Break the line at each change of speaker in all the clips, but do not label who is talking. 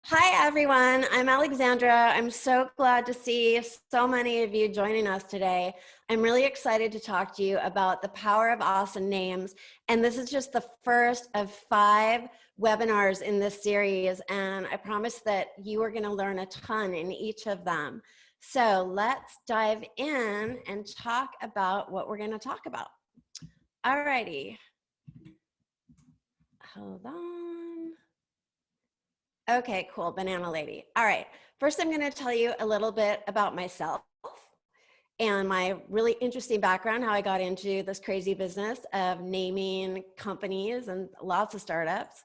Hi, everyone. I'm Alexandra. I'm so glad to see so many of you joining us today. I'm really excited to talk to you about the power of awesome names. And this is just the first of 5 webinars in this series. And I promise that you are going to learn a ton in each of them. So let's dive in and talk about what we're going to talk about. All righty. Hold on. Okay, cool, banana lady. All right, first I'm gonna tell you a little bit about myself and my really interesting background, how I got into this crazy business of naming companies and lots of startups.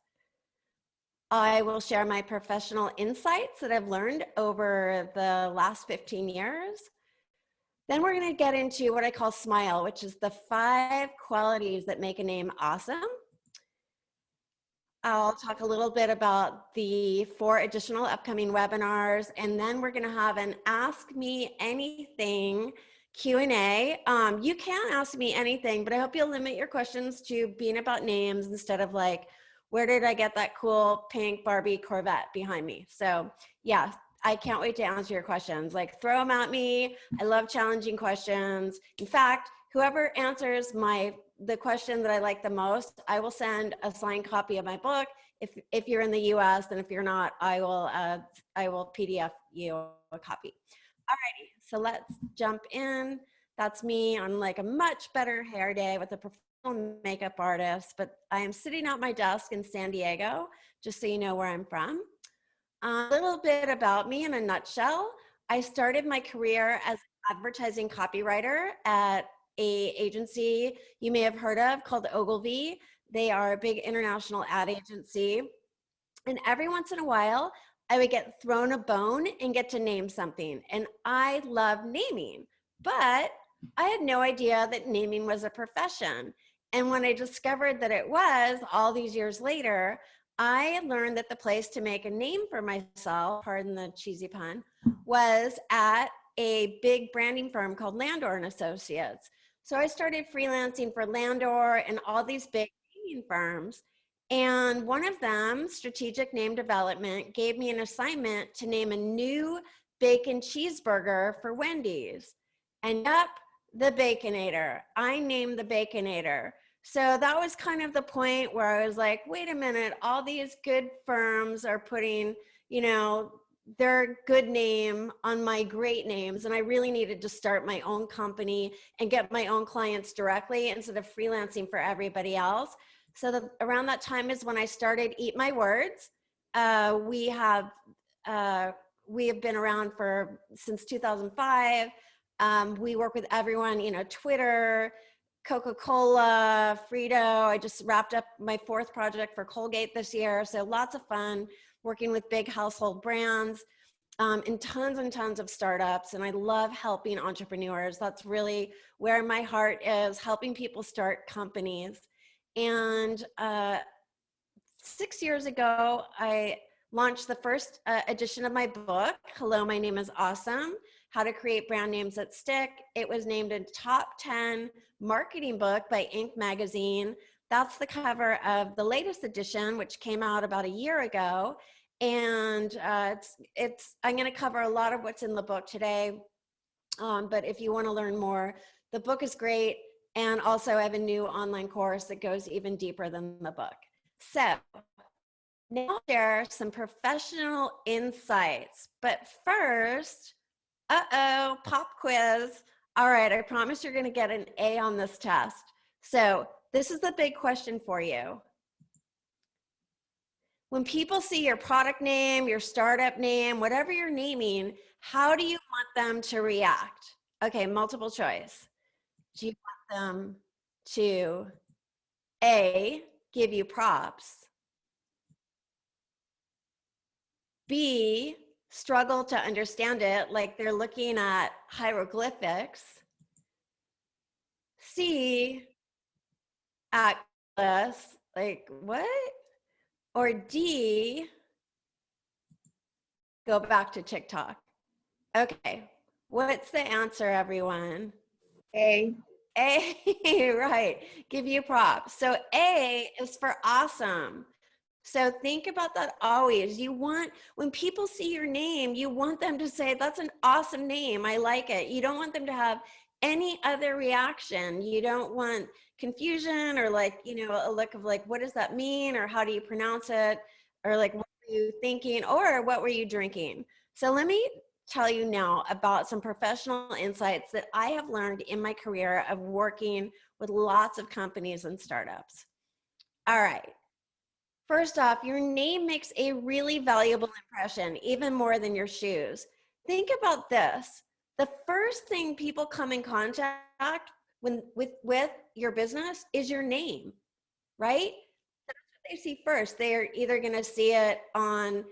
I will share my professional insights that I've learned over the last 15 years. Then we're gonna get into what I call SMILE, which is the 5 qualities that make a name awesome. I'll talk a little bit about the 4 additional upcoming webinars, and then we're going to have an Ask Me Anything Q&A. You can ask me anything, but I hope you'll limit your questions to being about names instead of like, where did I get that cool pink Barbie Corvette behind me? So yeah, I can't wait to answer your questions. Like, throw them at me. I love challenging questions. In fact, whoever answers the question that I like the most, I will send a signed copy of my book. If you're in the US, and if you're not, I will PDF you a copy. Alrighty, so let's jump in. That's me on like a much better hair day with a professional makeup artist, but I am sitting at my desk in San Diego, just so you know where I'm from. A little bit about me in a nutshell. I started my career as an advertising copywriter at a agency you may have heard of called Ogilvy. They are a big international ad agency. And every once in a while, I would get thrown a bone and get to name something. And I love naming, but I had no idea that naming was a profession. And when I discovered that it was all these years later, I learned that the place to make a name for myself, pardon the cheesy pun, was at a big branding firm called Landor and Associates. So I started freelancing for Landor and all these big naming firms. And one of them, Strategic Name Development, gave me an assignment to name a new bacon cheeseburger for Wendy's. And yep, the Baconator. I named the Baconator. So that was kind of the point where I was like, wait a minute, all these good firms are putting, their good name on my great names. And I really needed to start my own company and get my own clients directly instead of freelancing for everybody else. So around that time is when I started Eat My Words. We have been around since 2005. We work with everyone, Twitter, Coca-Cola, Frito. I just wrapped up my 4th project for Colgate this year. So lots of fun working with big household brands and tons of startups. And I love helping entrepreneurs. That's really where my heart is, helping people start companies. And 6 years ago, I launched the first edition of my book, Hello, My Name is Awesome, How to Create Brand Names That Stick. It was named a top 10 marketing book by Inc. magazine. That's the cover of the latest edition, which came out about a year ago. And I'm going to cover a lot of what's in the book today. But if you want to learn more, the book is great. And also I have a new online course that goes even deeper than the book. So now I'll share some professional insights. But first, pop quiz. All right, I promise you're going to get an A on this test. So this is the big question for you. When people see your product name, your startup name, whatever you're naming, how do you want them to react? Okay, multiple choice. Do you want them to A, give you props, B, struggle to understand it like they're looking at hieroglyphics, C, act less like what? Or D, go back to TikTok. Okay, what's the answer, everyone?
A.
A, right, give you props. So A is for awesome. So think about that always. You want, when people see your name, you want them to say, that's an awesome name. I like it. You don't want them to have any other reaction. You don't want confusion or like, you know, a look of like, what does that mean? Or how do you pronounce it? Or like, what were you thinking? Or what were you drinking? So let me tell you now about some professional insights that I have learned in my career of working with lots of companies and startups. All right. First off, your name makes a really valuable impression, even more than your shoes. Think about this. The first thing people come in contact with your business is your name, right? That's what they see first. They're either going to see it on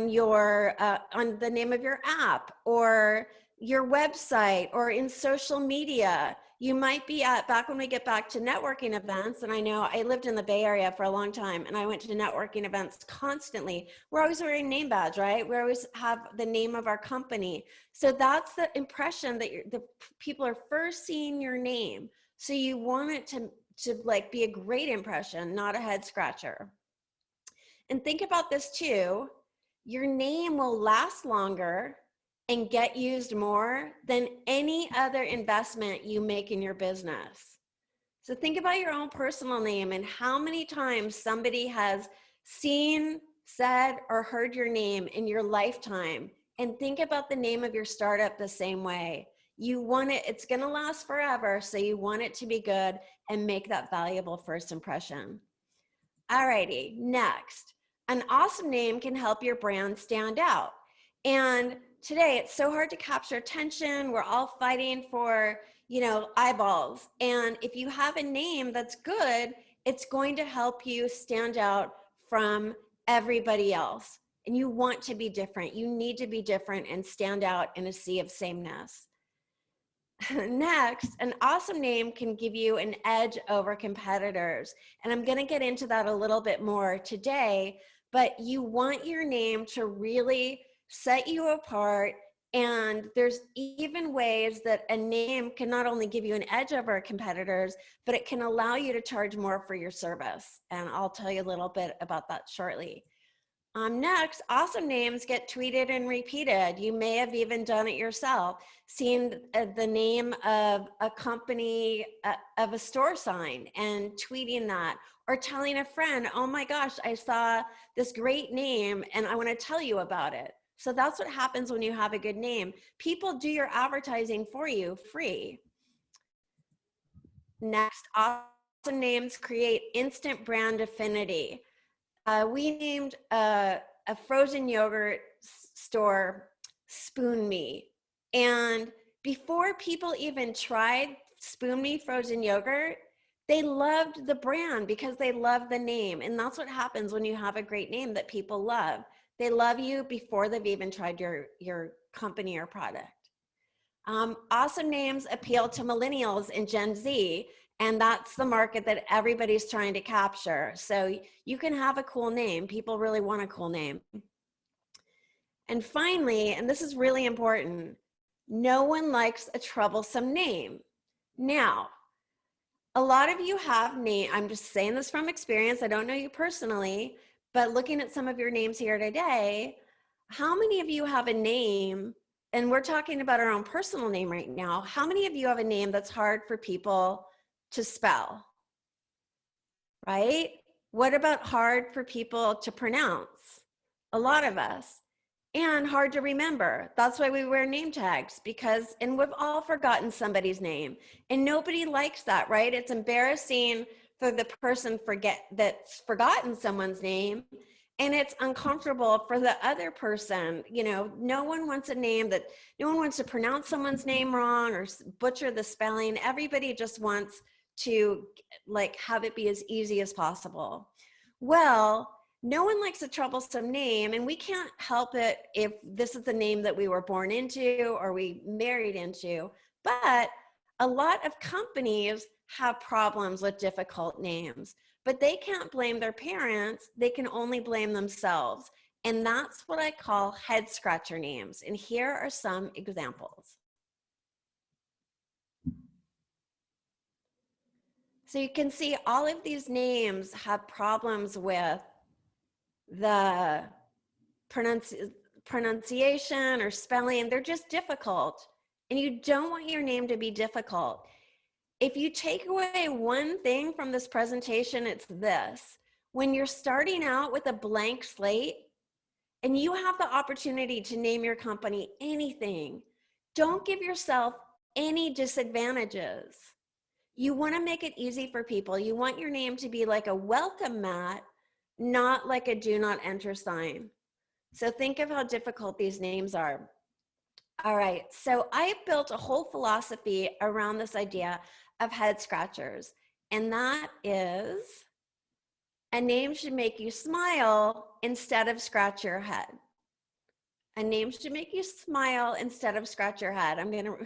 your on the name of your app or your website or in social media. You might be at, back when we get back to networking events, and I know I lived in the Bay Area for a long time and I went to networking events constantly. We're always wearing name badge, right? We always have the name of our company. So that's the impression that the people are first seeing your name. So you want it to like be a great impression, not a head scratcher. And think about this too. Your name will last longer and get used more than any other investment you make in your business. So think about your own personal name and how many times somebody has seen, said, or heard your name in your lifetime. And think about the name of your startup the same way. You want it, it's going to last forever. So you want it to be good and make that valuable first impression. Alrighty, next. An awesome name can help your brand stand out. And today it's so hard to capture attention. We're all fighting for, you know, eyeballs. And if you have a name that's good, it's going to help you stand out from everybody else. And you want to be different. You need to be different and stand out in a sea of sameness. Next, an awesome name can give you an edge over competitors. And I'm going to get into that a little bit more today, but you want your name to really set you apart. And there's even ways that a name can not only give you an edge over competitors, but it can allow you to charge more for your service. And I'll tell you a little bit about that shortly. Next, awesome names get tweeted and repeated. You may have even done it yourself, seen the name of a company, of a store sign and tweeting that, or telling a friend, oh my gosh, I saw this great name and I want to tell you about it. So that's what happens when you have a good name. People do your advertising for you free. Next, awesome names create instant brand affinity. We named a frozen yogurt store Spoon Me. And before people even tried Spoon Me frozen yogurt, they loved the brand because they love the name. And that's what happens when you have a great name that people love. They love you before they've even tried your company or product. Awesome names appeal to millennials and Gen Z, and that's the market that everybody's trying to capture. So you can have a cool name. People really want a cool name. And finally, and this is really important, no one likes a troublesome name. Now, a lot of you have name, I'm just saying this from experience, I don't know you personally, but looking at some of your names here today, how many of you have a name, and we're talking about our own personal name right now, how many of you have a name that's hard for people to spell, right? What about hard for people to pronounce? A lot of us. And hard to remember. That's why we wear name tags, because, and we've all forgotten somebody's name, and nobody likes that, right? It's embarrassing for the person that's forgotten someone's name, and it's uncomfortable for the other person. You know, no one wants a name that, no one wants to pronounce someone's name wrong or butcher the spelling. Everybody just wants to like have it be as easy as possible. Well, no one likes a troublesome name, and we can't help it if this is the name that we were born into or we married into. But a lot of companies have problems with difficult names, but they can't blame their parents. They can only blame themselves. And that's what I call head scratcher names. And here are some examples. So you can see all of these names have problems with the pronunciation or spelling, they're just difficult. And you don't want your name to be difficult. If you take away one thing from this presentation, it's this. When you're starting out with a blank slate and you have the opportunity to name your company anything, don't give yourself any disadvantages. You want to make it easy for people. You want your name to be like a welcome mat, not like a do not enter sign. So think of how difficult these names are. All right, so I built a whole philosophy around this idea of head scratchers, and that is a name should make you smile instead of scratch your head. A name should make you smile instead of scratch your head. I'm going to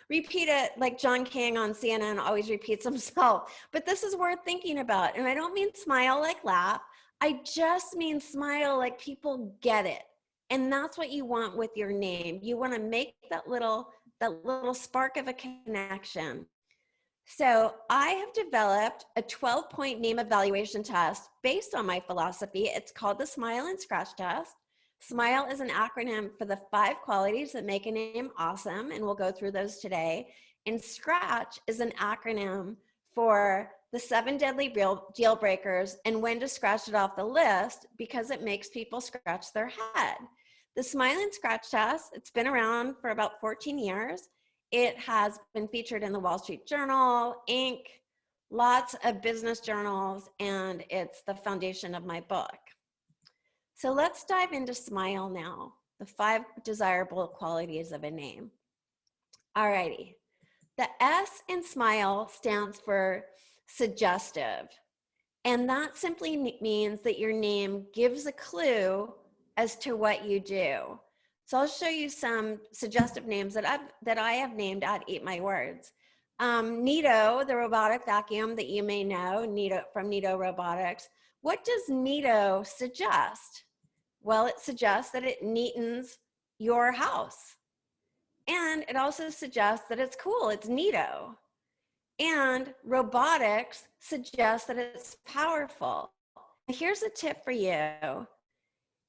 repeat it like John King on CNN always repeats himself, but this is worth thinking about. And I don't mean smile like laugh. I just mean smile like people get it. And that's what you want with your name. You want to make that little spark of a connection. So I have developed a 12-point name evaluation test based on my philosophy. It's called the Smile and Scratch Test. SMILE is an acronym for the 5 qualities that make a name awesome, and we'll go through those today. And SCRATCH is an acronym for the 7 deadly deal breakers and when to scratch it off the list because it makes people scratch their head. The SMILE and Scratch Test, it's been around for about 14 years. It has been featured in the Wall Street Journal, Inc., lots of business journals, and it's the foundation of my book. So let's dive into SMILE now, the 5 desirable qualities of a name. All righty. The S in SMILE stands for suggestive. And that simply means that your name gives a clue as to what you do. So I'll show you some suggestive names that I have named at Eat My Words. Neato, the robotic vacuum that you may know, Neato, from Neato Robotics. What does Neato suggest? Well, it suggests that it neatens your house. And it also suggests that it's cool, it's Neato. And robotics suggests that it's powerful. Here's a tip for you.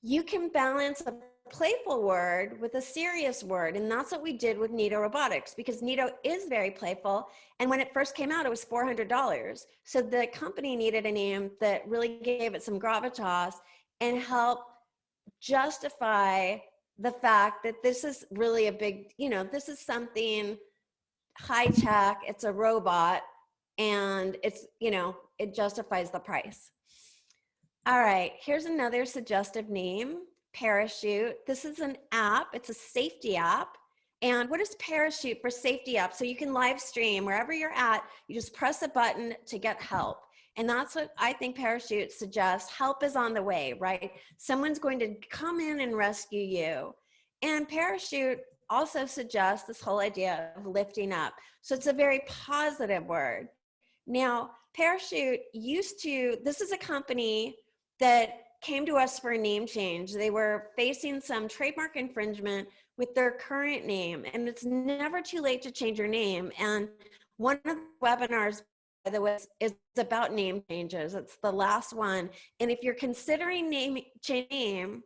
You can balance a playful word with a serious word, and that's what we did with Neato Robotics, because Neato is very playful, and when it first came out, it was $400. So the company needed a name that really gave it some gravitas and helped justify the fact that this is really a big, this is something high tech, it's a robot, and it's, it justifies the price. All right, here's another suggestive name, Parachute. This is an app, it's a safety app. And what is Parachute for safety app? So you can live stream wherever you're at, you just press a button to get help. And that's what I think Parachute suggests. Help is on the way, right? Someone's going to come in and rescue you. And Parachute also suggests this whole idea of lifting up. So it's a very positive word. Now, Parachute this is a company that came to us for a name change. They were facing some trademark infringement with their current name, and it's never too late to change your name. And one of the webinars, by the way, is about name changes. It's the last one. And if you're considering changing name,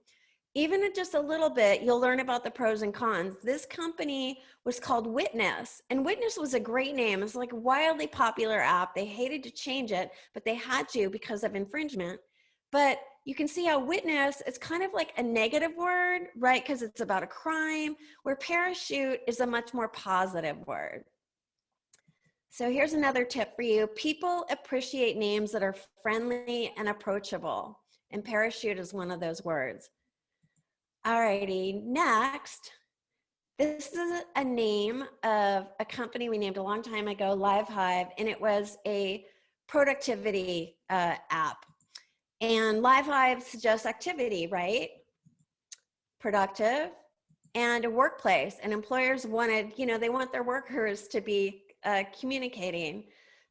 even just a little bit, you'll learn about the pros and cons. This company was called Witness, and Witness was a great name. It's like a wildly popular app. They hated to change it, but they had to because of infringement. But you can see how Witness is kind of like a negative word, right? Because it's about a crime, where Parachute is a much more positive word. So here's another tip for you. People appreciate names that are friendly and approachable, and Parachute is one of those words. Alrighty, next, this is a name of a company we named a long time ago, Hive, and it was a productivity app. And Hive suggests activity, right? Productive, and a workplace. And employers wanted, they want their workers to be communicating.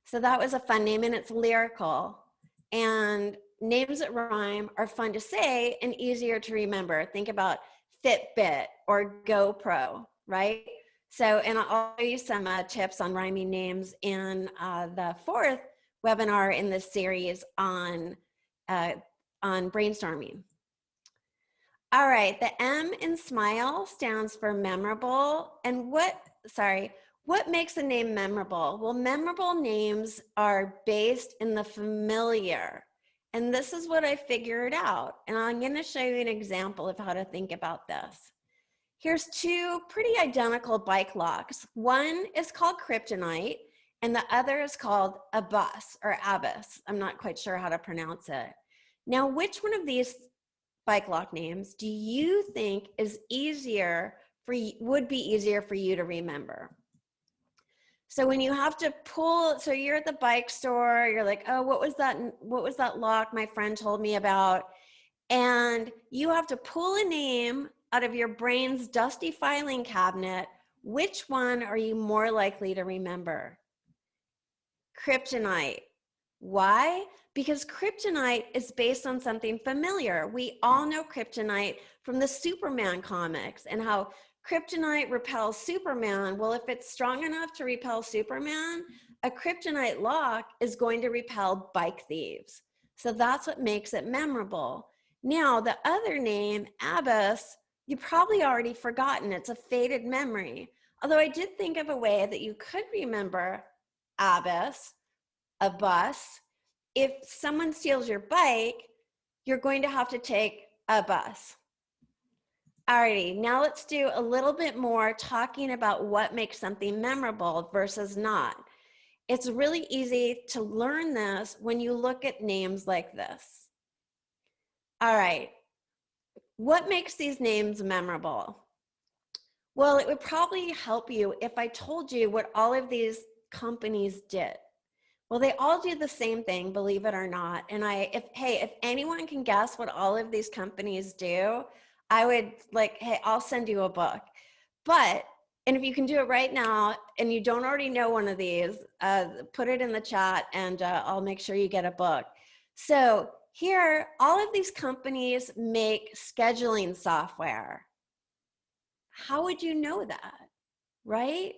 So that was a fun name, and it's lyrical. And names that rhyme are fun to say and easier to remember. Think about Fitbit or GoPro, right? So, and I'll show you some tips on rhyming names in the 4th webinar in this series on brainstorming. All right, the M in smile stands for memorable. And what makes a name memorable? Well, memorable names are based in the familiar. And this is what I figured out. And I'm going to show you an example of how to think about this. Here's two pretty identical bike locks. One is called Kryptonite, and the other is called Abus or Abus. I'm not quite sure how to pronounce it. Now, which one of these bike lock names do you think is would be easier for you to remember? So when you have to pull, so you're at the bike store, you're like, oh, what was that lock my friend told me about? And you have to pull a name out of your brain's dusty filing cabinet. Which one are you more likely to remember? Kryptonite. Why? Because kryptonite is based on something familiar. We all know kryptonite from the Superman comics and how kryptonite repels Superman. Well, if it's strong enough to repel Superman, a kryptonite lock is going to repel bike thieves. So that's what makes it memorable. Now, the other name, Abus, you probably already forgotten. It's a faded memory. Although I did think of a way that you could remember Abus, a bus. If someone steals your bike, you're going to have to take a bus. Alrighty, now let's do a little bit more talking about what makes something memorable versus not. It's really easy to learn this when you look at names like this. All right, what makes these names memorable? Well, it would probably help you if I told you what all of these companies did. Well, they all do the same thing, believe it or not. And if anyone can guess what all of these companies do, I would hey, I'll send you a book. And if you can do it right now and you don't already know one of these, put it in the chat and I'll make sure you get a book. So here, all of these companies make scheduling software. How would you know that, right?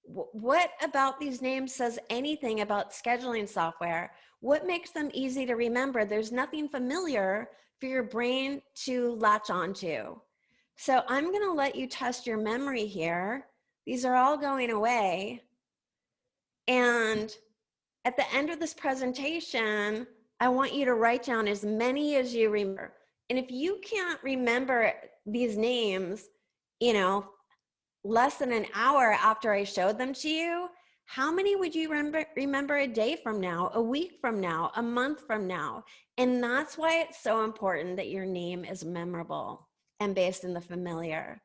What about these names says anything about scheduling software? What makes them easy to remember? There's nothing familiar for your brain to latch onto. So I'm going to let you test your memory here. These are all going away. And at the end of this presentation, I want you to write down as many as you remember. And if you can't remember these names, less than an hour after I showed them to you, how many would you remember a day from now, a week from now, a month from now? And that's why it's so important that your name is memorable and based in the familiar.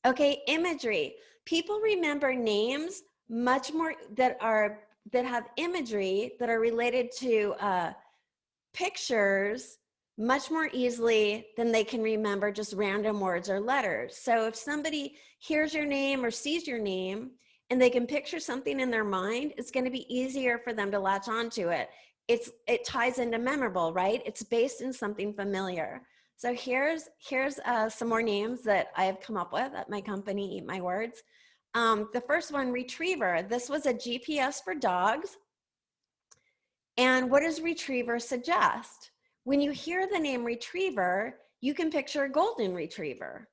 Okay, imagery. People remember names much more that have imagery that are related to pictures much more easily than they can remember just random words or letters. So if somebody hears your name or sees your name and they can picture something in their mind, it's going to be easier for them to latch onto it. It ties into memorable, right? It's based in something familiar. So here's some more names that I have come up with at my company, Eat My Words. The first one, Retriever. This was a GPS for dogs. And what does Retriever suggest? When you hear the name Retriever, you can picture a golden retriever.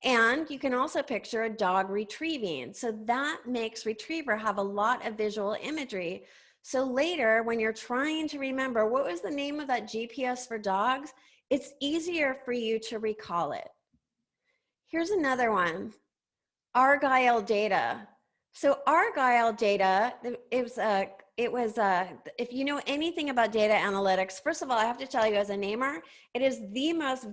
And you can also picture a dog retrieving. So that makes Retriever have a lot of visual imagery. So later, when you're trying to remember what was the name of that GPS for dogs, it's easier for you to recall it. Here's another one, Argyle Data. So Argyle Data, if you know anything about data analytics, first of all, I have to tell you as a namer, it is the most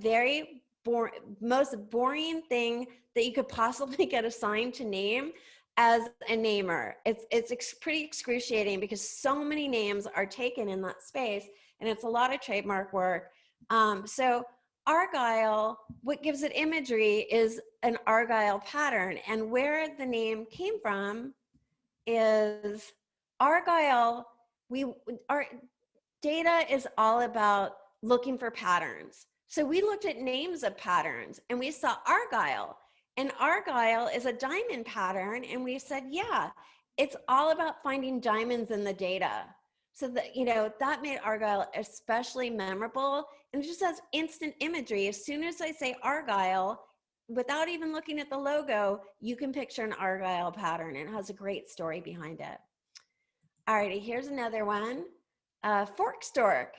boring thing that you could possibly get assigned to name as a namer. It's pretty excruciating because so many names are taken in that space and it's a lot of trademark work. So Argyle, what gives it imagery is an Argyle pattern, and where the name came from is Argyle. Our data is all about looking for patterns. So we looked at names of patterns and we saw Argyle, and Argyle is a diamond pattern, and we said, yeah, it's all about finding diamonds in the data. So that, you know, that made Argyle especially memorable. And it just has instant imagery. As soon as I say Argyle, without even looking at the logo, you can picture an Argyle pattern, and it has a great story behind it. Alrighty, here's another one. Fork Stork.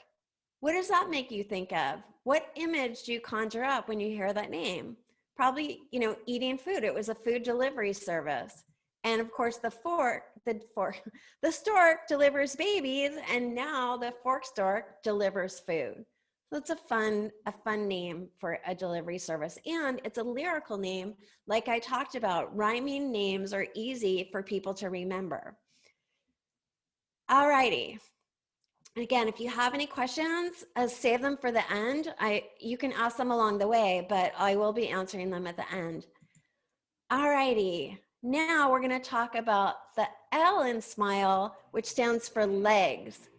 What does that make you think of? What image do you conjure up when you hear that name? Probably, you know, eating food. It was a food delivery service. And of course, the stork delivers babies, and now the fork stork delivers food. So it's a fun name for a delivery service. And it's a lyrical name, like I talked about. Rhyming names are easy for people to remember. All righty. Again, if you have any questions, save them for the end. You can ask them along the way, but I will be answering them at the end. All righty. Now we're going to talk about the L in SMILE, which stands for legs.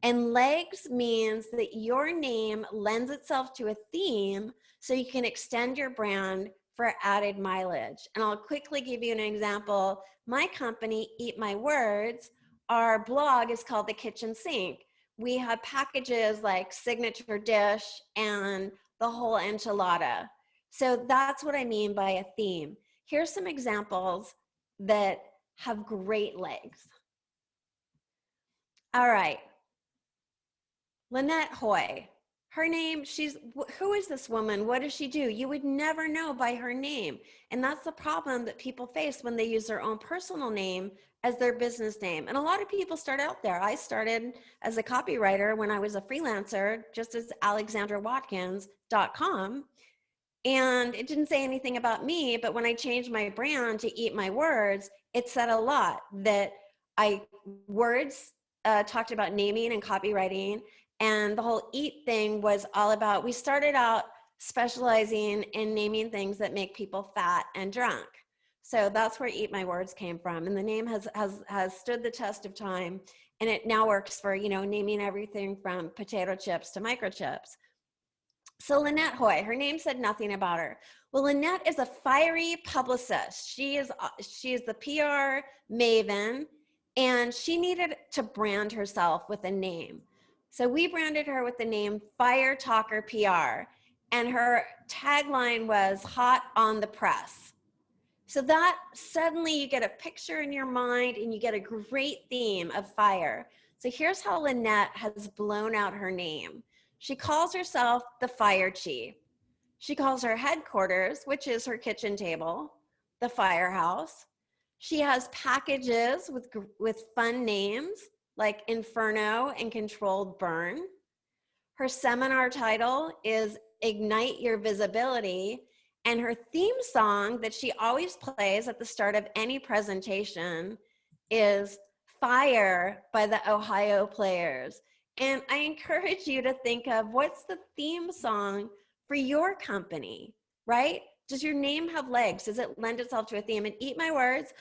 And legs means that your name lends itself to a theme so you can extend your brand for added mileage. And I'll quickly give you an example. My company, Eat My Words, our blog is called The Kitchen Sink. We have packages like signature dish and the whole enchilada. So that's what I mean by a theme. Here's some examples that have great legs. All right. Lynette Hoy. Her name, who is this woman? What does she do? You would never know by her name. And that's the problem that people face when they use their own personal name as their business name. And a lot of people start out there. I started as a copywriter when I was a freelancer, just as alexandrawatkins.com. And it didn't say anything about me, but when I changed my brand to Eat My Words, it said a lot that words talked about naming and copywriting, and the whole eat thing was all about, we started out specializing in naming things that make people fat and drunk. So that's where Eat My Words came from. And the name has stood the test of time, and it now works for, you know, naming everything from potato chips to microchips. So Lynette Hoy, her name said nothing about her. Well, Lynette is a fiery publicist. She is the PR maven, and she needed to brand herself with a name. So we branded her with the name Fire Talker PR, and her tagline was hot on the press. So that suddenly you get a picture in your mind and you get a great theme of fire. So here's how Lynette has blown out her name. She calls herself the Fire Chief. She calls her headquarters, which is her kitchen table, the Firehouse. She has packages with fun names like Inferno and Controlled Burn. Her seminar title is Ignite Your Visibility, and her theme song that she always plays at the start of any presentation is Fire by the Ohio Players. And I encourage you to think of what's the theme song for your company, right? Does your name have legs? Does it lend itself to a theme? And Eat My Words,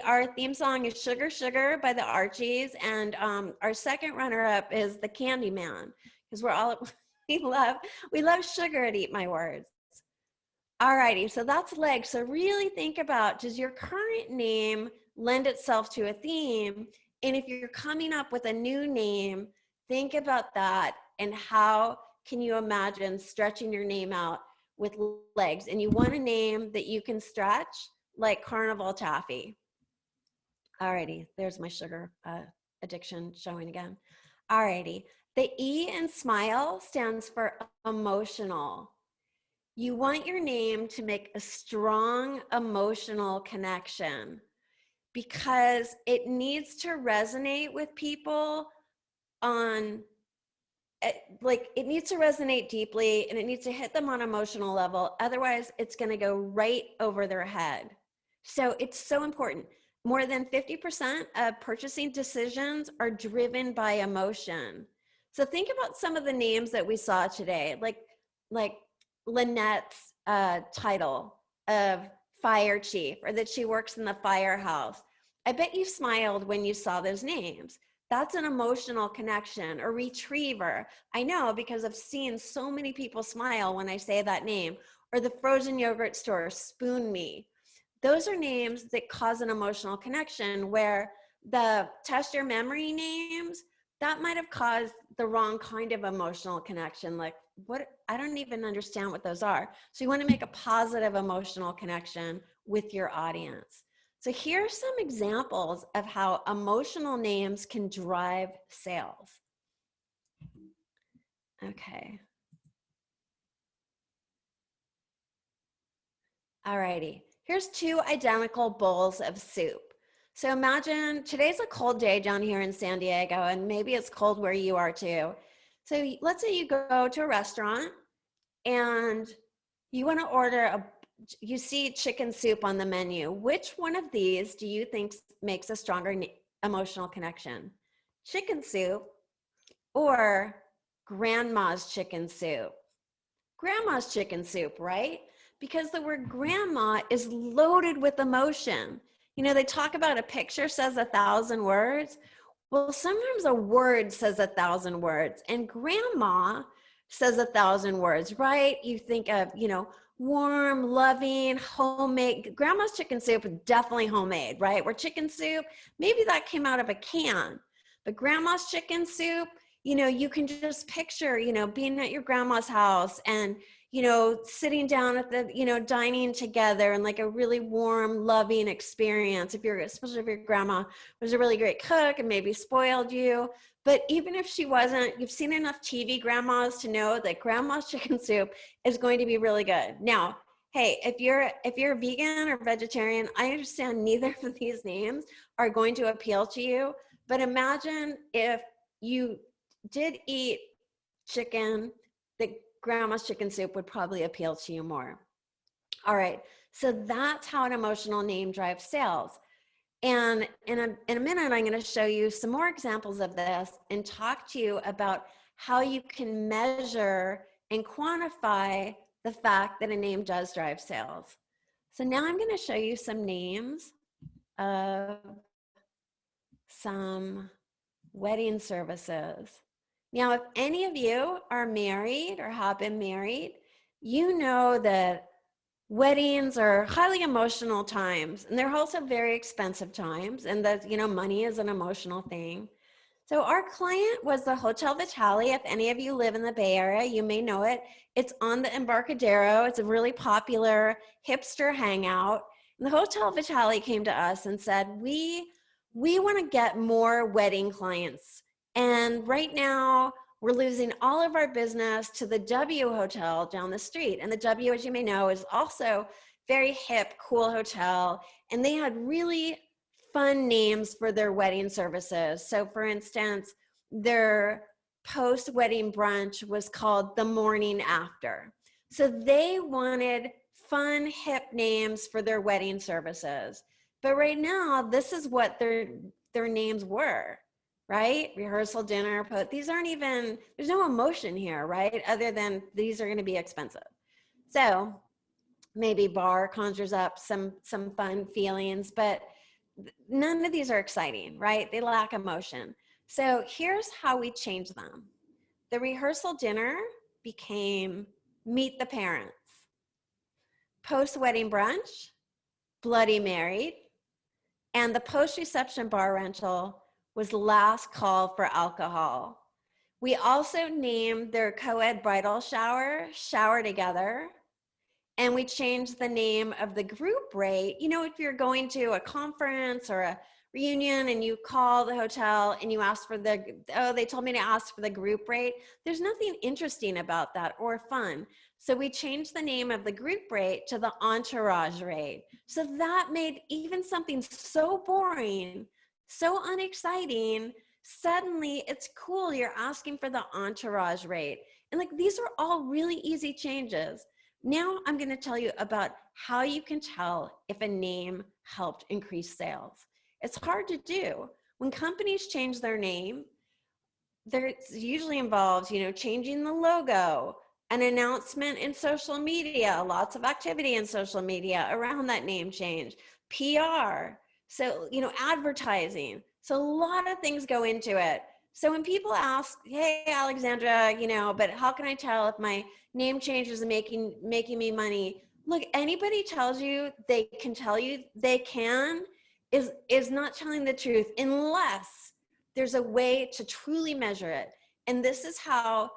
our theme song is Sugar Sugar by the Archies, and our second runner-up is the Candyman, because we love sugar at Eat My Words. Alrighty, so that's legs. So really think about, does your current name lend itself to a theme? And if you're coming up with a new name, think about that and how can you imagine stretching your name out with legs. And you want a name that you can stretch like Carnival Taffy. Alrighty, there's my sugar addiction showing again. Alrighty, the E in SMILE stands for emotional. You want your name to make a strong emotional connection because it needs to resonate with people it needs to resonate deeply, and it needs to hit them on an emotional level. Otherwise, it's going to go right over their head. So it's so important. More than 50% of purchasing decisions are driven by emotion. So think about some of the names that we saw today, like Lynette's title of Fire Chief, or that she works in the firehouse. I bet you smiled when you saw those names. That's an emotional connection. Or Retriever. I know, because I've seen so many people smile when I say that name. Or the frozen yogurt store, Spoon Me. Those are names that cause an emotional connection, where the test your memory names that might have caused the wrong kind of emotional connection. Like, what, I don't even understand what those are. So you want to make a positive emotional connection with your audience. So here's some examples of how emotional names can drive sales. Okay. Alrighty. Here's 2 identical bowls of soup. So imagine today's a cold day down here in San Diego, and maybe it's cold where you are too. So let's say you go to a restaurant and you want to order you see chicken soup on the menu. Which one of these do you think makes a stronger emotional connection? Chicken soup or grandma's chicken soup? Grandma's chicken soup, right? Because the word grandma is loaded with emotion. You know, they talk about a picture says 1,000 words. Well, sometimes a word says 1,000 words, and grandma says 1,000 words, right? You think of, you know, warm, loving, homemade. Grandma's chicken soup is definitely homemade, right? Where chicken soup, maybe that came out of a can, but grandma's chicken soup, you know, you can just picture, you know, being at your grandma's house and, you know, sitting down at the, you know, dining together and like a really warm, loving experience. If you're, especially if your grandma was a really great cook and maybe spoiled you. But even if she wasn't, you've seen enough TV grandmas to know that grandma's chicken soup is going to be really good. Now, hey, if you're vegan or vegetarian, I understand neither of these names are going to appeal to you. But imagine if you did eat chicken, that grandma's chicken soup would probably appeal to you more. All right, so that's how an emotional name drives sales. And in a minute, I'm going to show you some more examples of this and talk to you about how you can measure and quantify the fact that a name does drive sales. So now I'm going to show you some names of some wedding services. Now, if any of you are married or have been married, you know that weddings are highly emotional times, and they're also very expensive times, and that, you know, money is an emotional thing. So our client was the Hotel Vitali. If any of you live in the Bay Area, you may know it. It's on the Embarcadero. It's a really popular hipster hangout. And the Hotel Vitali came to us and said, we want to get more wedding clients. And right now, we're losing all of our business to the W Hotel down the street. And the W, as you may know, is also very hip, cool hotel. And they had really fun names for their wedding services. So for instance, their post-wedding brunch was called The Morning After. So they wanted fun, hip names for their wedding services. But right now, this is what their names were, right? Rehearsal, dinner, these aren't even, there's no emotion here, right? Other than these are gonna be expensive. So maybe bar conjures up some fun feelings, but none of these are exciting, right? They lack emotion. So here's how we change them. The rehearsal dinner became Meet the Parents. Post-wedding brunch, Bloody Married. And the post-reception bar rental was Last Call for Alcohol. We also named their co-ed bridal shower Shower Together. And we changed the name of the group rate. You know, if you're going to a conference or a reunion and you call the hotel and you ask for they told me to ask for the group rate. There's nothing interesting about that or fun. So we changed the name of the group rate to the entourage rate. So that made even something so boring, so unexciting, suddenly it's cool. You're asking for the entourage rate. And like, these are all really easy changes. Now I'm going to tell you about how you can tell if a name helped increase sales. It's hard to do. When companies change their name, there usually involves, you know, changing the logo, an announcement in social media, lots of activity in social media around that name change, PR, so, you know, advertising. So a lot of things go into it. So when people ask, hey, Alexandra, you know, but how can I tell if my name change is making me money? Look, anybody tells you they can tell you they can is not telling the truth, unless there's a way to truly measure it. And this is how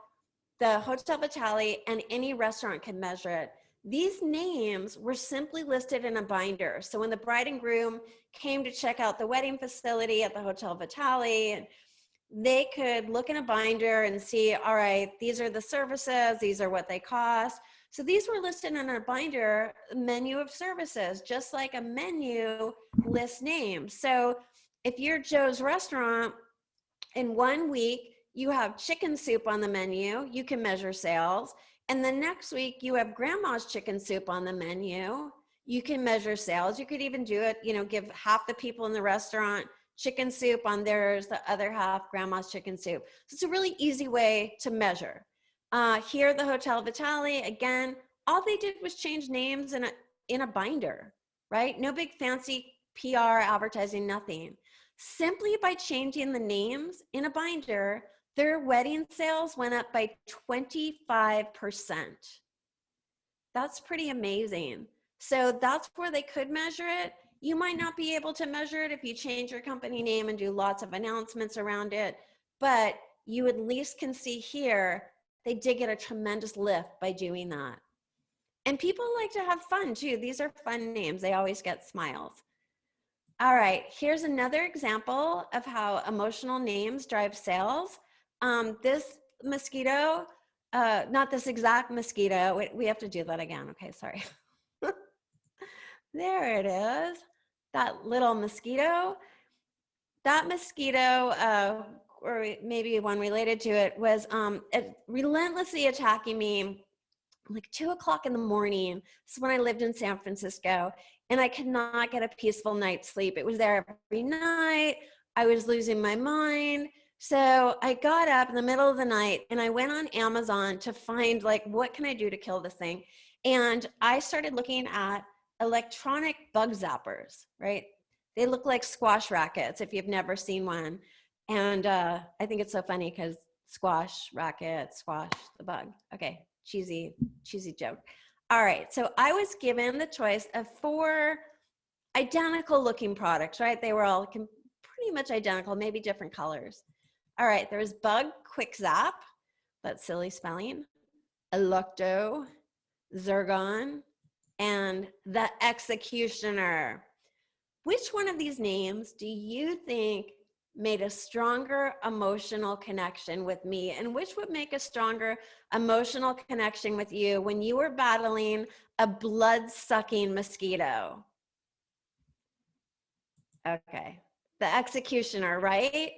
the Hotel Vitali and any restaurant can measure it. These names were simply listed in a binder. So when the bride and groom came to check out the wedding facility at the Hotel Vitali, and they could look in a binder and see, all right, these are the services, these are what they cost. So these were listed in a binder, menu of services, just like a menu lists names. So if you're Joe's Restaurant, in 1 week, you have chicken soup on the menu, you can measure sales. And the next week you have grandma's chicken soup on the menu, you can measure sales. You could even do it, you know, give half the people in the restaurant chicken soup on theirs, the other half grandma's chicken soup. So it's a really easy way to measure. Here at the Hotel Vitali, again, all they did was change names in a binder, right? No big fancy PR, advertising, nothing. Simply by changing the names in a binder, their wedding sales went up by 25%. That's pretty amazing. So that's where they could measure it. You might not be able to measure it if you change your company name and do lots of announcements around it, but you at least can see here, they did get a tremendous lift by doing that. And people like to have fun too. These are fun names. They always get smiles. All right, here's another example of how emotional names drive sales. This mosquito, not this exact mosquito. Wait, we have to do that again. Okay, sorry. There it is. That little mosquito. That mosquito, or maybe one related to it, was relentlessly attacking me like 2 o'clock in the morning. This is when I lived in San Francisco, and I could not get a peaceful night's sleep. It was there every night. I was losing my mind. So I got up in the middle of the night and I went on Amazon to find, like, what can I do to kill this thing? And I started looking at electronic bug zappers, right? They look like squash rackets if you've never seen one. And I think it's so funny because squash racket, squash the bug. Okay, cheesy joke. All right, so I was given the choice of 4 identical looking products, right? They were all pretty much identical, maybe different colors. All right, there's Bug Quick Zap, that's silly spelling, Electo, Zergon, and the Executioner. Which one of these names do you think made a stronger emotional connection with me? And which would make a stronger emotional connection with you when you were battling a blood-sucking mosquito? Okay, the Executioner, right?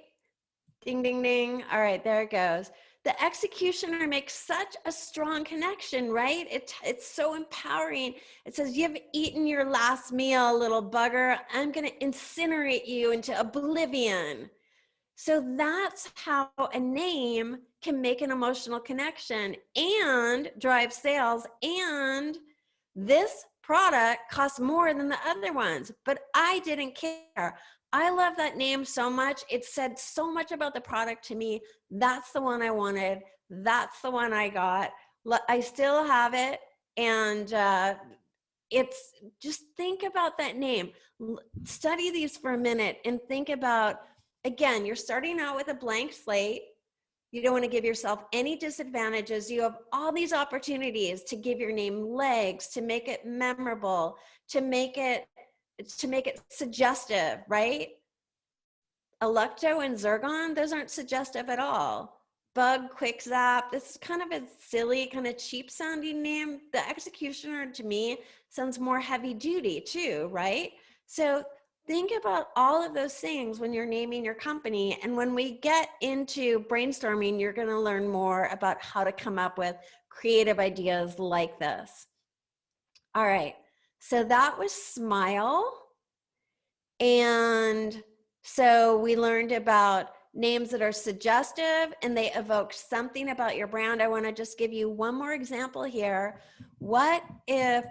Ding, ding, ding. All right, there it goes. The Executioner makes such a strong connection, right? It's so empowering. It says, you've eaten your last meal, little bugger. I'm going to incinerate you into oblivion. So that's how a name can make an emotional connection and drive sales. And this product costs more than the other ones, but I didn't care. I love that name so much. It said so much about the product to me. That's the one I wanted. That's the one I got. I still have it. And it's just, think about that name. Study these for a minute and think about, again, you're starting out with a blank slate. You don't want to give yourself any disadvantages. You have all these opportunities to give your name legs, to make it memorable, to make it suggestive, right? Electo and Zergon, those aren't suggestive at all. Bug Quick Zap, this is kind of a silly, kind of cheap sounding name. The Executioner to me sounds more heavy duty too, right? So think about all of those things when you're naming your company. And when we get into brainstorming, you're going to learn more about how to come up with creative ideas like this. All right. So that was Smile. And so we learned about names that are suggestive and they evoke something about your brand. I want to just give you one more example here. What if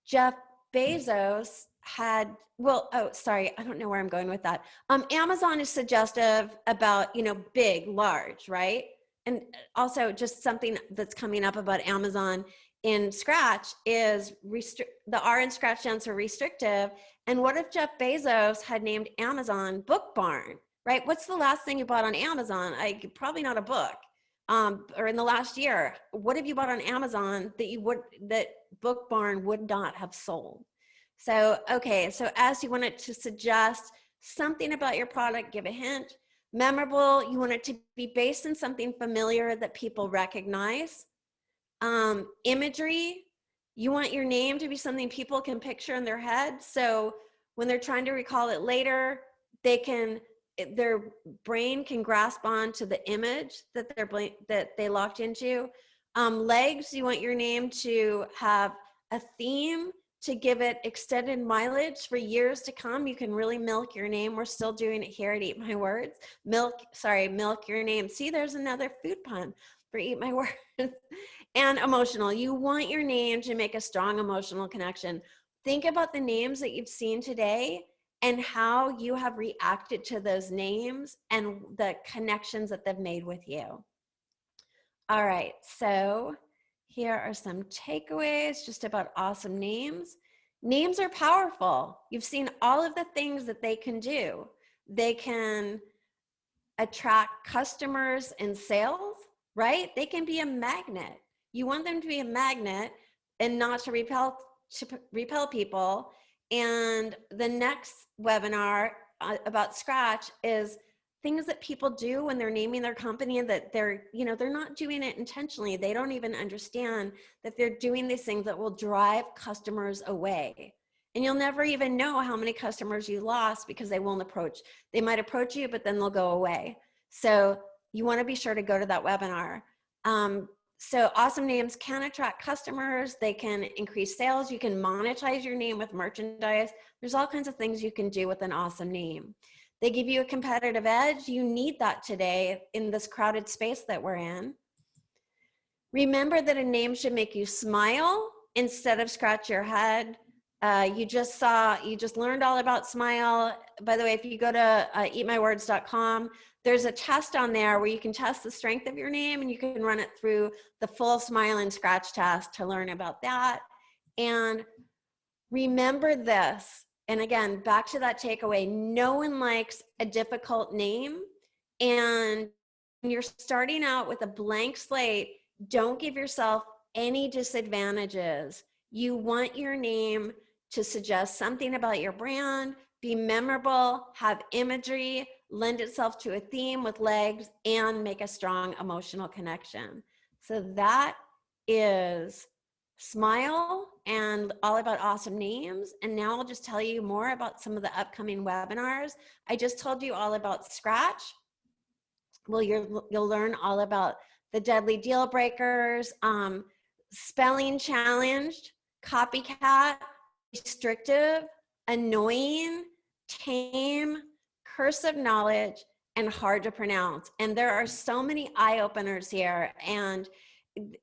Jeff Bezos had, well, oh, sorry, I don't know where I'm going with that. Amazon is suggestive about, you know, big, large, right? And also just something that's coming up about Amazon in Scratch is the R in Scratch stands for restrictive. And what if Jeff Bezos had named Amazon Book Barn? right? What's the last thing you bought on Amazon? Probably not a book. Or in the last year, what have you bought on Amazon that Book Barn would not have sold? So, okay, so as you want it to suggest something about your product, give a hint. Memorable, you want it to be based on something familiar that people recognize. Imagery, you want your name to be something people can picture in their head. So when they're trying to recall it later, their brain can grasp on to the image that they locked into. Legs, you want your name to have a theme to give it extended mileage for years to come. You can really milk your name. We're still doing it here at Eat My Words. Milk your name. See, there's another food pun for Eat My Words. And emotional, you want your name to make a strong emotional connection. Think about the names that you've seen today and how you have reacted to those names and the connections that they've made with you. All right, so here are some takeaways just about awesome names. Names are powerful. You've seen all of the things that they can do. They can attract customers and sales, right? They can be a magnet. You want them to be a magnet and not to repel people. And the next webinar about Scratch is things that people do when they're naming their company and that they're not doing it intentionally. They don't even understand that they're doing these things that will drive customers away. And you'll never even know how many customers you lost because they might approach you, but then they'll go away. So you want to be sure to go to that webinar. So awesome names can attract customers. They can increase sales. You can monetize your name with merchandise. There's all kinds of things you can do with an awesome name. They give you a competitive edge. You need that today in this crowded space that we're in. Remember that a name should make you smile instead of scratch your head. You just learned all about smile. By the way, if you go to eatmywords.com, there's a test on there where you can test the strength of your name and you can run it through the full smile and scratch test to learn about that. And remember this, and again, back to that takeaway, no one likes a difficult name. And when you're starting out with a blank slate, don't give yourself any disadvantages. You want your name to suggest something about your brand, be memorable, have imagery, lend itself to a theme with legs, and make a strong emotional connection. So that is Smile and all about awesome names. And now I'll just tell you more about some of the upcoming webinars. I just told you all about Scratch. Well, you'll learn all about the deadly deal breakers, spelling challenged, copycat, restrictive, annoying, tame, cursive knowledge, and hard to pronounce. And there are so many eye openers here, and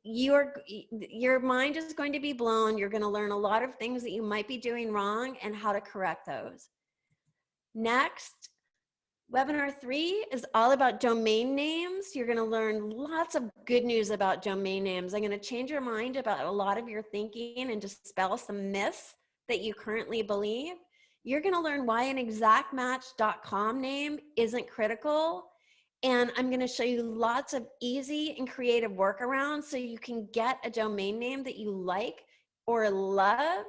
your mind is going to be blown. You're going to learn a lot of things that you might be doing wrong and how to correct those. Next, webinar 3 is all about domain names. You're going to learn lots of good news about domain names. I'm going to change your mind about a lot of your thinking and dispel some myths that you currently believe. You're going to learn why an exactmatch.com name isn't critical. And I'm going to show you lots of easy and creative workarounds so you can get a domain name that you like or love.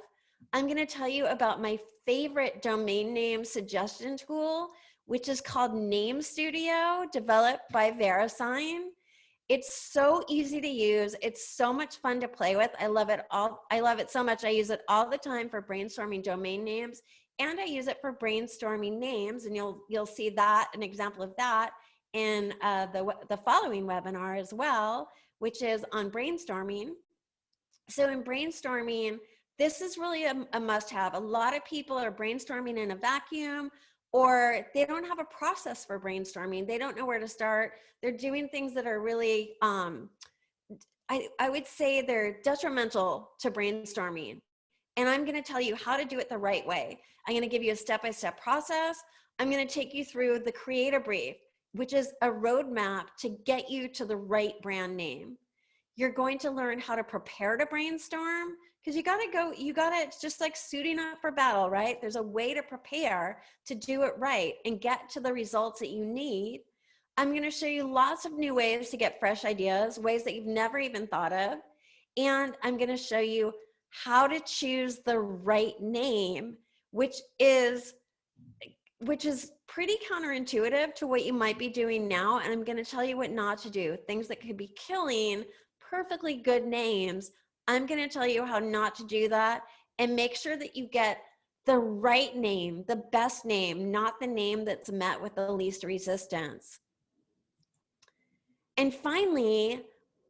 I'm going to tell you about my favorite domain name suggestion tool, which is called Name Studio, developed by Verisign. It's so easy to use. It's so much fun to play with. I love it so much. I use it all the time for brainstorming domain names, and I use it for brainstorming names. And you'll see that, an example of that, in the following webinar as well, which is on brainstorming. So in brainstorming, this is really a must-have. A lot of people are brainstorming in a vacuum, or they don't have a process for brainstorming. They don't know where to start. They're doing things that are really, I would say they're detrimental to brainstorming. And I'm gonna tell you how to do it the right way. I'm gonna give you a step-by-step process. I'm gonna take you through the creator brief, which is a roadmap to get you to the right brand name. You're going to learn how to prepare to brainstorm. because it's just like suiting up for battle, right? There's a way to prepare to do it right and get to the results that you need. I'm going to show you lots of new ways to get fresh ideas, ways that you've never even thought of. And I'm going to show you how to choose the right name, which is pretty counterintuitive to what you might be doing now. And I'm going to tell you what not to do, things that could be killing perfectly good names. I'm going to tell you how not to do that, and make sure that you get the right name, the best name, not the name that's met with the least resistance. And finally,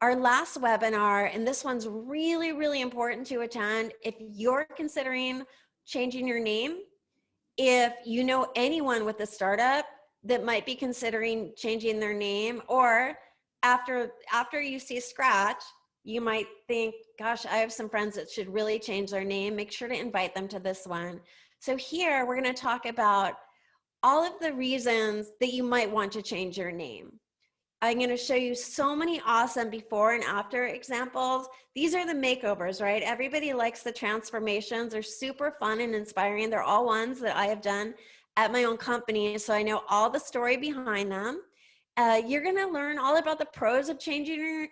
our last webinar, and this one's really, really important to attend if you're considering changing your name. If you know anyone with a startup that might be considering changing their name, or after you see Scratch, you might think, gosh, I have some friends that should really change their name, make sure to invite them to this one. So here we're going to talk about all of the reasons that you might want to change your name. I'm going to show you so many awesome before and after examples. These are the makeovers, right? Everybody likes the transformations. They're super fun and inspiring. They're all ones that I have done at my own company, so I know all the story behind them. You're going to learn all about the pros of changing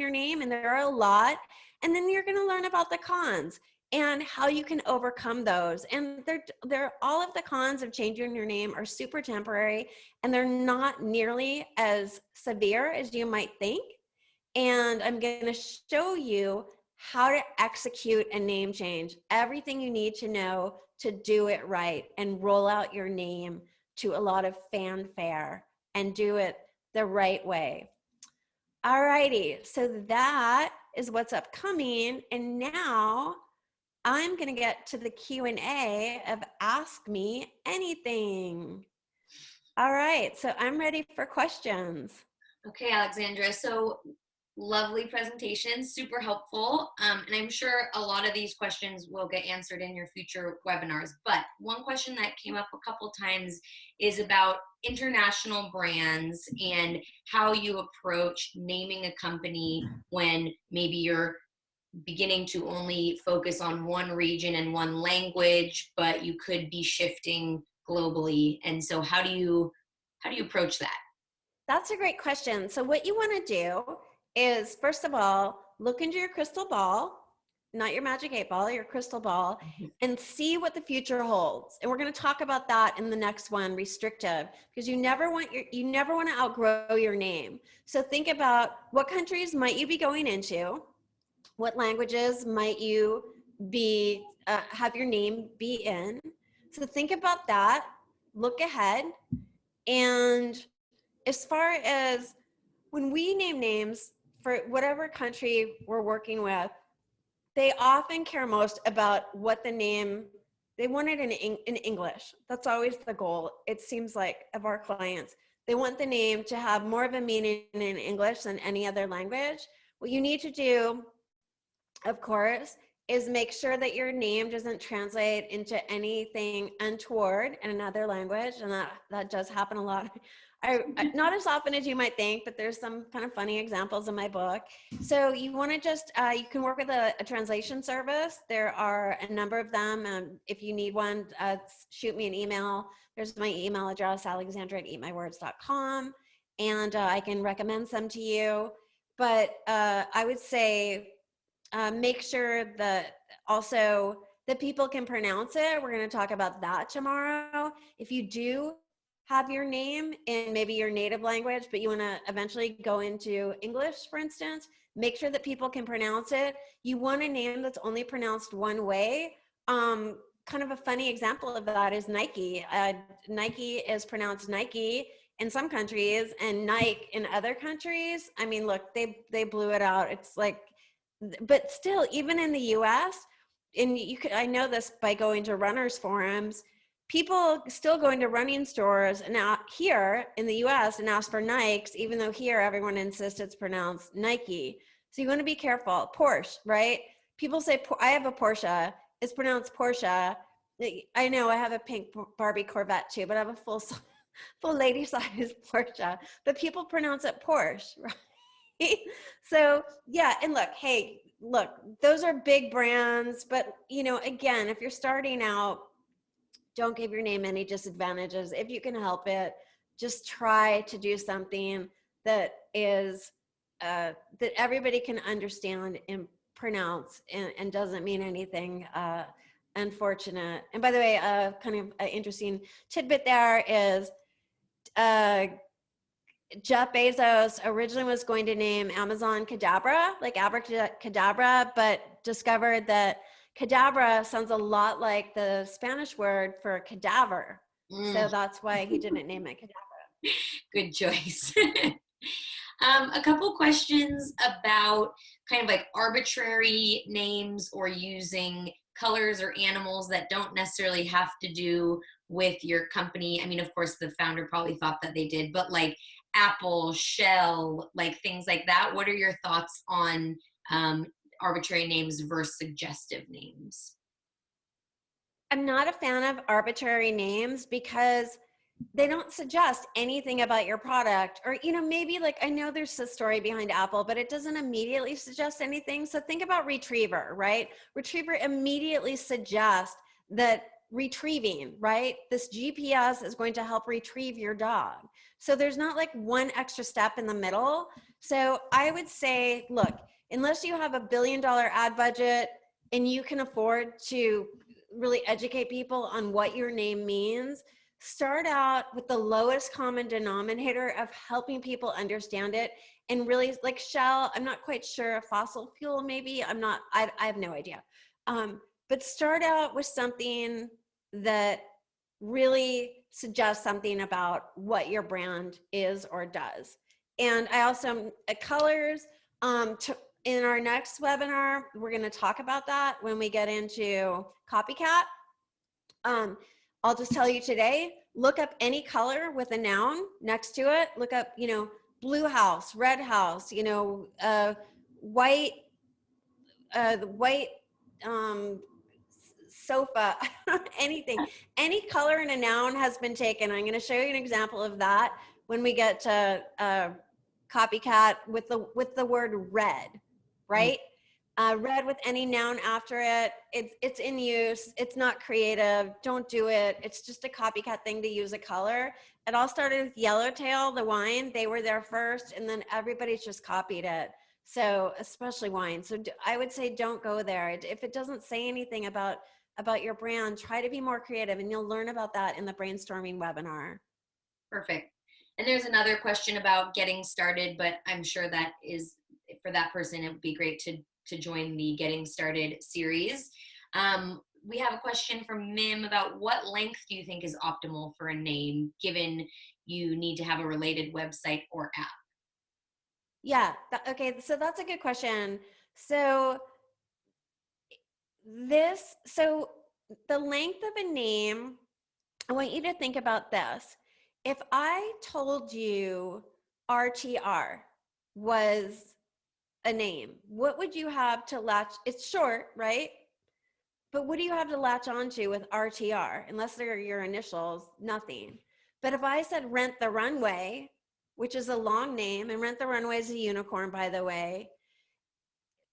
your name, and there are a lot. And then you're going to learn about the cons and how you can overcome those. And they're all of the cons of changing your name are super temporary, and they're not nearly as severe as you might think. And I'm going to show you how to execute a name change, everything you need to know to do it right and roll out your name to a lot of fanfare and do it the right way. Alrighty, so that is what's upcoming. And now I'm going to get to the Q&A of Ask Me Anything. All right, so I'm ready for questions.
Okay, Alexandra, so lovely presentation, super helpful. And I'm sure a lot of these questions will get answered in your future webinars. But one question that came up a couple times is about international brands and how you approach naming a company when maybe you're beginning to only focus on one region and one language, but you could be shifting globally. And so how do you approach that?
That's a great question. So what you want to do is, first of all, look into your crystal ball, not your magic 8-ball, your crystal ball, and see what the future holds. And we're going to talk about that in the next one, restrictive, because you never want to outgrow your name. So think about what countries might you be going into, what languages might you be have your name be in. So think about that, look ahead. And as far as when we name names for whatever country we're working with, they often care most about what the name, they want it in English. That's always the goal, it seems like, of our clients. They want the name to have more of a meaning in English than any other language. What you need to do, of course, is make sure that your name doesn't translate into anything untoward in another language. And that does happen a lot. Not as often as you might think, but there's some kind of funny examples in my book. So you want to just, you can work with a translation service. There are a number of them. If you need one, shoot me an email. There's my email address, alexandra@eatmywords.com, and I can recommend some to you. But I would say, make sure that also that people can pronounce it. We're going to talk about that tomorrow. If you do have your name in maybe your native language, but you want to eventually go into English, for instance, make sure that people can pronounce it. You want a name that's only pronounced one way. Kind of a funny example of that is Nike. Nike is pronounced Nike in some countries and Nike in other countries. I mean, look, they blew it out. It's like, but still, even in the US, and I know this by going to runners forums, people still go into running stores and out here in the US and ask for Nikes, even though here everyone insists it's pronounced Nike. So you want to be careful. Porsche, right? People say, I have a Porsche. It's pronounced Porsche. I know I have a pink Barbie Corvette too, but I have a full lady size Porsche. But people pronounce it Porsche, right? So yeah, and look, hey, look, those are big brands, but you know, again, if you're starting out, don't give your name any disadvantages. If you can help it, just try to do something that is that everybody can understand and pronounce, and doesn't mean anything unfortunate. And by the way, kind of an interesting tidbit there is uh, Jeff Bezos originally was going to name Amazon Cadabra, like abracadabra, but discovered that cadabra sounds a lot like the Spanish word for cadaver. So that's why he didn't name it cadabra.
Good choice. A couple questions about kind of like arbitrary names or using colors or animals that don't necessarily have to do with your company. I mean, of course, the founder probably thought that they did, but like Apple, Shell, like things like that. What are your thoughts on arbitrary names versus suggestive names?
I'm not a fan of arbitrary names because they don't suggest anything about your product. Or, you know, maybe like, I know there's a story behind Apple, but it doesn't immediately suggest anything. So think about retriever, right? Retriever immediately suggests that retrieving, right? This GPS is going to help retrieve your dog. So there's not like one extra step in the middle. So I would say, look, unless you have $1 billion ad budget and you can afford to really educate people on what your name means, start out with the lowest common denominator of helping people understand it. And really, like Shell, I'm not quite sure, fossil fuel maybe, I have no idea. But start out with something that really suggests something about what your brand is or does. And I also, colors, in our next webinar, we're going to talk about that when we get into copycat. I'll just tell you today, look up any color with a noun next to it. Look up, you know, blue house, red house, you know, white, the white sofa, anything. Any color in a noun has been taken. I'm going to show you an example of that when we get to copycat with the word red, right? Red with any noun after it. It's in use. It's not creative. Don't do it. It's just a copycat thing to use a color. It all started with Yellowtail, the wine. They were there first, and then everybody's just copied it. So especially wine. So I would say don't go there. If it doesn't say anything about your brand, try to be more creative, and you'll learn about that in the brainstorming webinar.
Perfect. And there's another question about getting started, but I'm sure that is, for that person, it would be great to join the Getting Started series. We have a question from Mim about what length do you think is optimal for a name, given you need to have a related website or app?
Yeah, okay, so that's a good question. So the length of a name, I want you to think about this. If I told you RTR was a name, what would you have to latch? It's short, right? But what do you have to latch onto with RTR? Unless they're your initials, nothing. But if I said Rent the Runway, which is a long name, and Rent the Runway is a unicorn, by the way,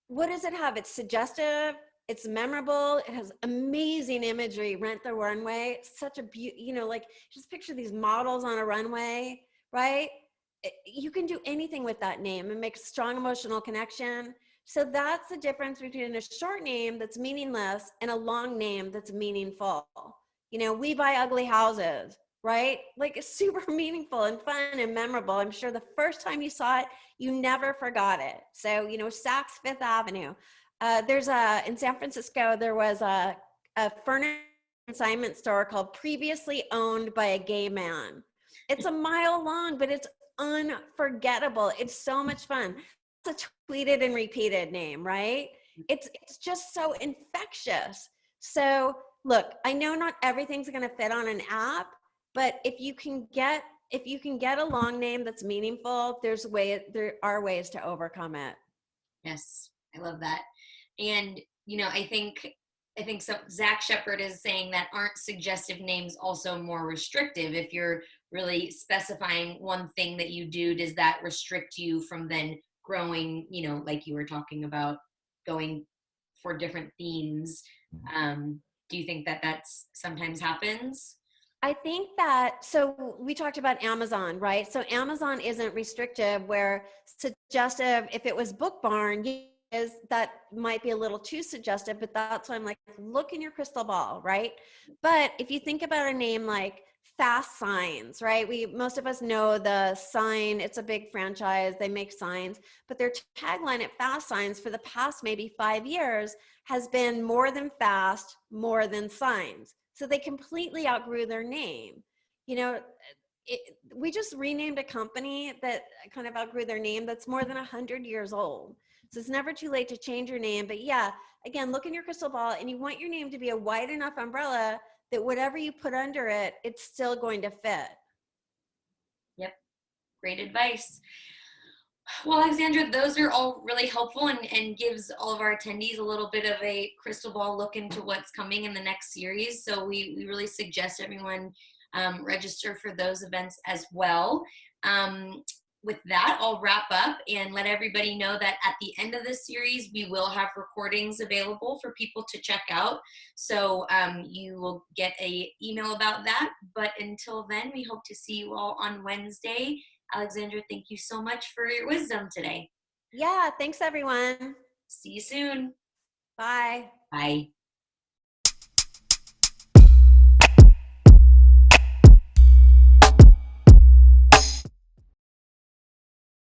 what does it have? It's suggestive, it's memorable, it has amazing imagery. Rent the Runway, such a you know, like just picture these models on a runway, right? You can do anything with that name and make a strong emotional connection. So that's the difference between a short name that's meaningless and a long name that's meaningful. You know, We Buy Ugly Houses, right? Like it's super meaningful and fun and memorable. I'm sure the first time you saw it, you never forgot it. So, you know, Saks Fifth Avenue. In San Francisco, there was a furniture consignment store called Previously Owned by a Gay Man. It's a mile long, but it's unforgettable. It's so much fun. It's a tweeted and repeated name, right? It's just so infectious. So look, I know not everything's going to fit on an app, but if you can get a long name that's meaningful, there are ways to overcome it.
Yes, I love that. And you know, I think so. Zach Shepard is saying that aren't suggestive names also more restrictive? If you're really specifying one thing that you do, does that restrict you from then growing, you know, like you were talking about going for different themes. Do you think that that's sometimes happens?
I think that, so we talked about Amazon, right? So Amazon isn't restrictive, where suggestive, if it was Book Barn, is that might be a little too suggestive, but that's why I'm like, look in your crystal ball, right? But if you think about a name like Fast Signs, right? Most of us know the sign, it's a big franchise, they make signs, but their tagline at Fast Signs for the past maybe 5 years has been more than fast, more than signs. So they completely outgrew their name. You know, we just renamed a company that kind of outgrew their name that's more than 100 years old. So it's never too late to change your name. But yeah, again, look in your crystal ball, and you want your name to be a wide enough umbrella that whatever you put under it, it's still going to fit.
Yep. Great advice. Well, Alexandra, those are all really helpful and gives all of our attendees a little bit of a crystal ball look into what's coming in the next series. So we really suggest everyone register for those events as well. With that, I'll wrap up and let everybody know that at the end of this series, we will have recordings available for people to check out. So you will get an email about that. But until then, we hope to see you all on Wednesday. Alexandra, thank you so much for your wisdom today.
Yeah, thanks everyone.
See you soon.
Bye.
Bye.